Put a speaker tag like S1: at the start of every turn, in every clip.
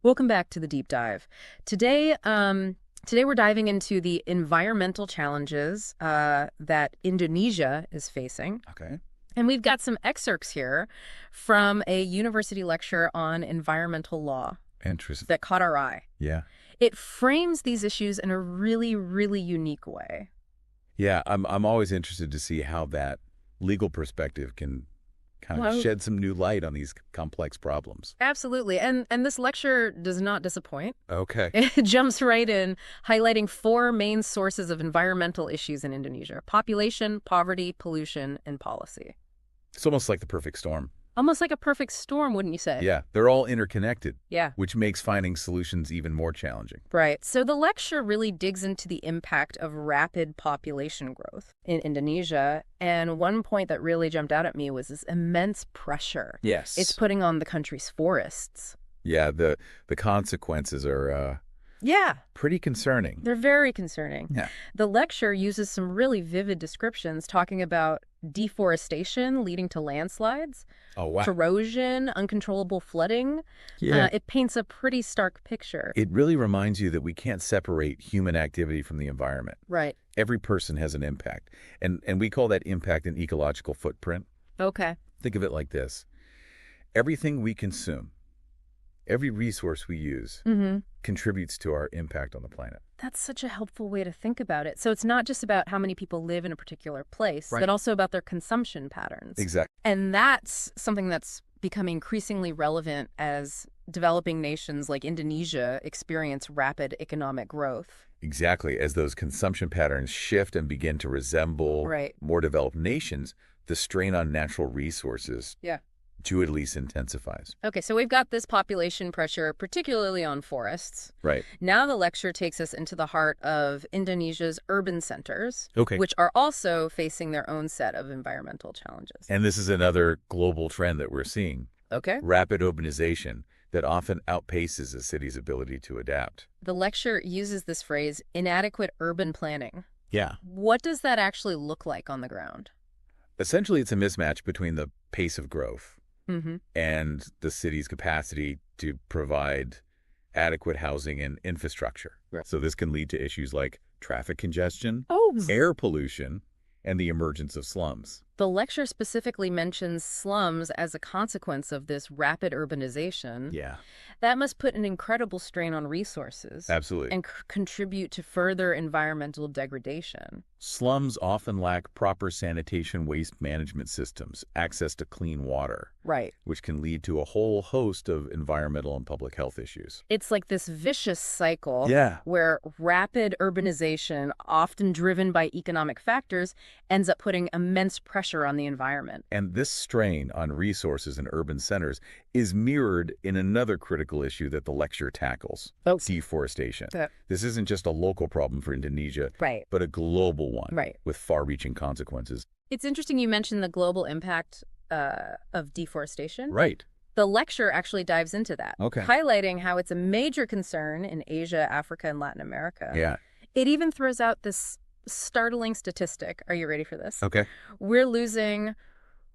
S1: Welcome back to the deep dive. Today we're diving into the environmental challenges that Indonesia is facing.
S2: Okay.
S1: And we've got some excerpts here from a university lecture on environmental law
S2: Interesting.
S1: that caught our eye.
S2: Yeah.
S1: It frames these issues in a really, really unique way.
S2: Yeah, I'm always interested to see how that legal perspective can kind of
S1: Well,
S2: shed some new light on these complex problems.
S1: Absolutely. And this lecture does not disappoint.
S2: Okay.
S1: It jumps right in, highlighting four main sources of environmental issues in Indonesia: population, poverty, pollution, and policy.
S2: It's almost like the perfect storm.
S1: Almost like a perfect storm, wouldn't you say?
S2: Yeah, they're all interconnected,
S1: Yeah.
S2: which makes finding solutions even more challenging.
S1: Right. So the lecture really digs into the impact of rapid population growth in Indonesia. And one point that really jumped out at me was this immense pressure
S2: Yes.
S1: it's putting on the country's forests.
S2: Yeah, the consequences are
S1: Yeah,
S2: pretty concerning.
S1: they're very concerning.
S2: Yeah.
S1: The lecture uses some really vivid descriptions talking about deforestation leading to landslides,
S2: Oh, wow.
S1: erosion, uncontrollable flooding.
S2: Yeah.
S1: It paints a pretty stark picture.
S2: It really reminds you that we can't separate human activity from the environment.
S1: Right.
S2: Every person has an impact, and we call that impact an ecological footprint.
S1: Okay.
S2: Think of it like this. Everything we consume, every resource we use, contributes to our impact on the planet.
S1: That's such a helpful way to think about it. So it's not just about how many people live in a particular place,
S2: Right.
S1: but also about their consumption patterns.
S2: Exactly.
S1: And that's something that's becoming increasingly relevant as developing nations like Indonesia experience rapid economic growth.
S2: Exactly. As those consumption patterns shift and begin to resemble
S1: Right.
S2: more developed nations, the strain on natural resources
S1: Yeah.
S2: to at least intensifies.
S1: Okay, so we've got this population pressure, particularly on forests.
S2: Right.
S1: Now the lecture takes us into the heart of Indonesia's urban centers,
S2: Okay.
S1: which are also facing their own set of environmental challenges.
S2: And this is another global trend that we're seeing.
S1: Okay.
S2: Rapid urbanization that often outpaces a city's ability to adapt.
S1: The lecture uses this phrase, inadequate urban planning.
S2: Yeah.
S1: What does that actually look like on the ground?
S2: Essentially, it's a mismatch between the pace of growth
S1: Mm-hmm.
S2: and the city's capacity to provide adequate housing and infrastructure.
S1: Right.
S2: So this can lead to issues like traffic congestion,
S1: Oh,
S2: air pollution, and the emergence of slums.
S1: the lecture specifically mentions slums as a consequence of this rapid urbanization.
S2: Yeah,
S1: That must put an incredible strain on resources
S2: absolutely.
S1: and contribute to further environmental degradation.
S2: Slums often lack proper sanitation waste management systems, access to clean water,
S1: Right.
S2: which can lead to a whole host of environmental and public health issues.
S1: It's like this vicious cycle
S2: Yeah.
S1: where rapid urbanization, often driven by economic factors, ends up putting immense pressure on the environment.
S2: And this strain on resources in urban centers is mirrored in another critical issue that the lecture tackles,
S1: Oh.
S2: deforestation.
S1: Yeah.
S2: This isn't just a local problem for Indonesia,
S1: Right.
S2: but a global one
S1: Right.
S2: with far-reaching consequences.
S1: It's interesting you mentioned the global impact of deforestation.
S2: Right.
S1: The lecture actually dives into that,
S2: Okay.
S1: highlighting how it's a major concern in Asia, Africa, and Latin America.
S2: Yeah.
S1: It even throws out this startling statistic. Are you ready for this?
S2: Okay.
S1: We're losing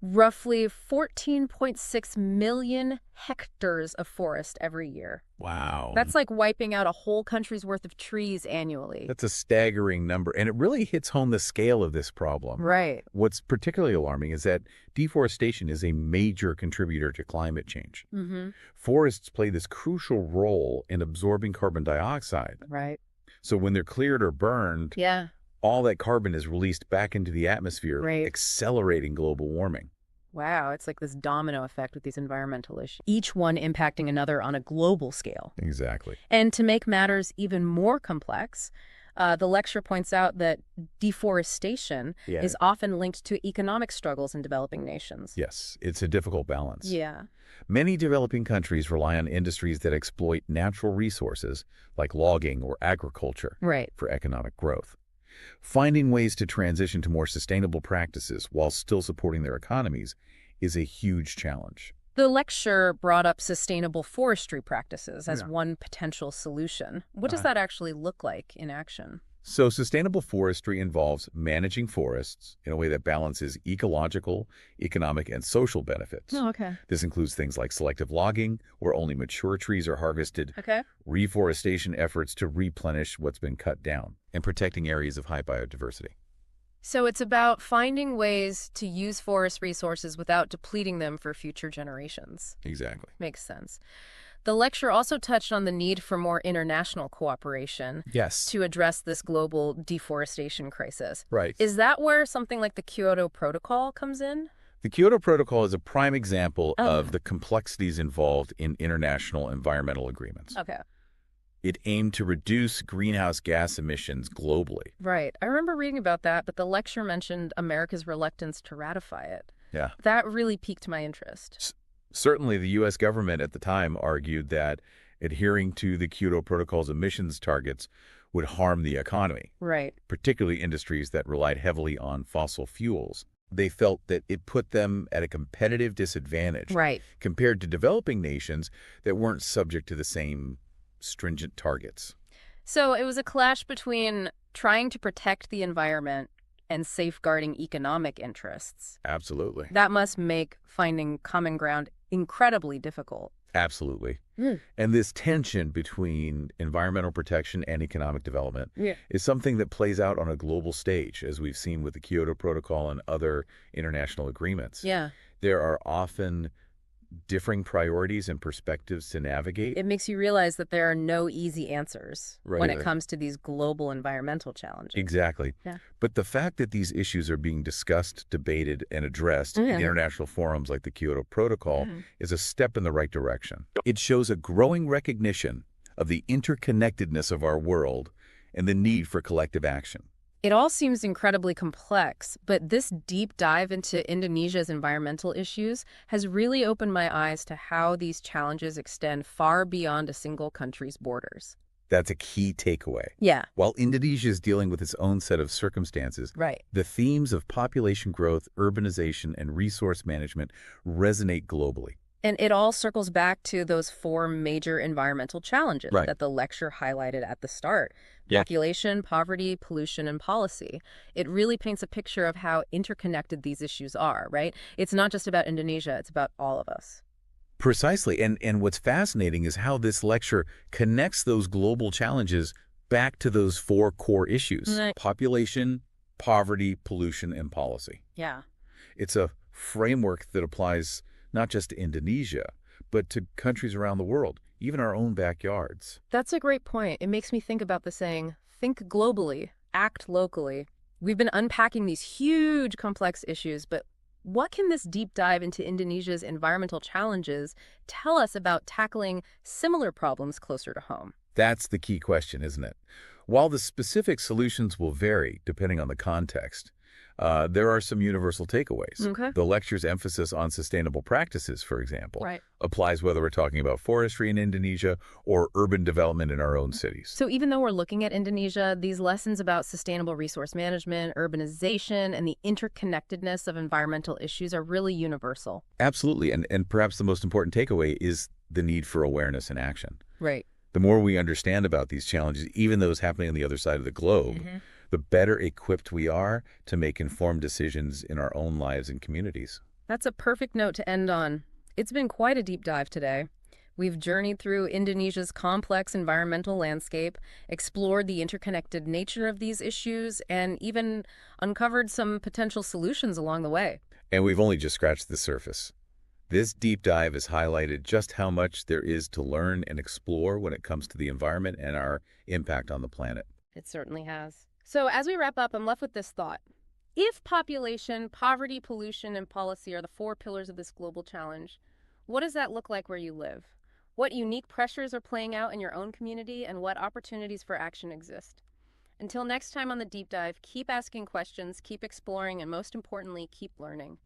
S1: roughly 14.6 million hectares of forest every year.
S2: Wow.
S1: That's like wiping out a whole country's worth of trees annually.
S2: That's a staggering number, and it really hits home the scale of this problem.
S1: Right.
S2: What's particularly alarming is that deforestation is a major contributor to climate change.
S1: Mm-hmm.
S2: Forests play this crucial role in absorbing carbon dioxide.
S1: Right.
S2: So when they're cleared or burned,
S1: Yeah.
S2: all that carbon is released back into the atmosphere,
S1: Right.
S2: accelerating global warming.
S1: Wow. It's like this domino effect with these environmental issues, each one impacting another on a global scale.
S2: Exactly.
S1: And to make matters even more complex, the lecture points out that deforestation
S2: Yeah.
S1: is often linked to economic struggles in developing nations.
S2: Yes, it's a difficult balance.
S1: Yeah.
S2: Many developing countries rely on industries that exploit natural resources, like logging or agriculture,
S1: Right.
S2: for economic growth. Finding ways to transition to more sustainable practices while still supporting their economies is a huge challenge.
S1: The lecture brought up sustainable forestry practices as
S2: Yeah.
S1: one potential solution. What does
S2: Uh,
S1: that actually look like in action?
S2: So sustainable forestry involves managing forests in a way that balances ecological, economic, and social benefits.
S1: Oh, okay.
S2: This includes things like selective logging, where only mature trees are harvested,
S1: Okay.
S2: reforestation efforts to replenish what's been cut down, and protecting areas of high biodiversity.
S1: So it's about finding ways to use forest resources without depleting them for future generations.
S2: Exactly.
S1: Makes sense. The lecture also touched on the need for more international cooperation
S2: Yes.
S1: to address this global deforestation crisis.
S2: Right.
S1: Is that where something like the Kyoto Protocol comes in?
S2: The Kyoto Protocol is a prime example
S1: Oh.
S2: of the complexities involved in international environmental agreements.
S1: Okay.
S2: It aimed to reduce greenhouse gas emissions globally.
S1: Right. I remember reading about that, but the lecture mentioned America's reluctance to ratify it.
S2: Yeah.
S1: That really piqued my interest.
S2: Certainly, the U.S. government at the time argued that adhering to the Kyoto Protocol's emissions targets would harm the economy,
S1: Right.
S2: particularly industries that relied heavily on fossil fuels. They felt that it put them at a competitive disadvantage
S1: Right.
S2: compared to developing nations that weren't subject to the same stringent targets.
S1: So it was a clash between trying to protect the environment and safeguarding economic interests.
S2: Absolutely.
S1: That must make finding common ground incredibly difficult.
S2: Absolutely.
S1: Mm.
S2: And this tension between environmental protection and economic development is something that plays out on a global stage, as we've seen with the Kyoto Protocol and other international agreements.
S1: Yeah.
S2: There are often differing priorities and perspectives to navigate.
S1: It makes you realize that there are no easy answers when it
S2: Right.
S1: comes to these global environmental challenges.
S2: Exactly.
S1: Yeah.
S2: But the fact that these issues are being discussed, debated, and addressed in international forums like the Kyoto Protocol is a step in the right direction. It shows a growing recognition of the interconnectedness of our world and the need for collective action.
S1: It all seems incredibly complex, but this deep dive into Indonesia's environmental issues has really opened my eyes to how these challenges extend far beyond a single country's borders.
S2: That's a key takeaway.
S1: Yeah.
S2: While Indonesia is dealing with its own set of circumstances,
S1: Right.
S2: the themes of population growth, urbanization, and resource management resonate globally.
S1: And it all circles back to those four major environmental challenges
S2: Right.
S1: that the lecture highlighted at the start.
S2: Yeah.
S1: Population, poverty, pollution, and policy. It really paints a picture of how interconnected these issues are, right? It's not just about Indonesia, it's about all of us.
S2: Precisely. And what's fascinating is how this lecture connects those global challenges back to those four core issues:
S1: Right.
S2: population, poverty, pollution, and policy.
S1: Yeah.
S2: It's a framework that applies not just to Indonesia, but to countries around the world, even our own backyards.
S1: That's a great point. It makes me think about the saying, think globally, act locally. We've been unpacking these huge, complex issues, but what can this deep dive into Indonesia's environmental challenges tell us about tackling similar problems closer to home?
S2: That's the key question, isn't it? While the specific solutions will vary depending on the context, there are some universal takeaways.
S1: Okay.
S2: The lecture's emphasis on sustainable practices, for example,
S1: Right.
S2: applies whether we're talking about forestry in Indonesia or urban development in our own cities.
S1: So even though we're looking at Indonesia, these lessons about sustainable resource management, urbanization, and the interconnectedness of environmental issues are really universal.
S2: Absolutely. And perhaps the most important takeaway is the need for awareness and action.
S1: Right.
S2: The more we understand about these challenges, even those happening on the other side of the globe, the better equipped we are to make informed decisions in our own lives and communities.
S1: That's a perfect note to end on. It's been quite a deep dive today. We've journeyed through Indonesia's complex environmental landscape, explored the interconnected nature of these issues, and even uncovered some potential solutions along the way.
S2: And we've only just scratched the surface. This deep dive has highlighted just how much there is to learn and explore when it comes to the environment and our impact on the planet.
S1: It certainly has. So as we wrap up, I'm left with this thought. If population, poverty, pollution, and policy are the four pillars of this global challenge, what does that look like where you live? What unique pressures are playing out in your own community, and what opportunities for action exist? Until next time on the deep dive, keep asking questions, keep exploring, and most importantly, keep learning.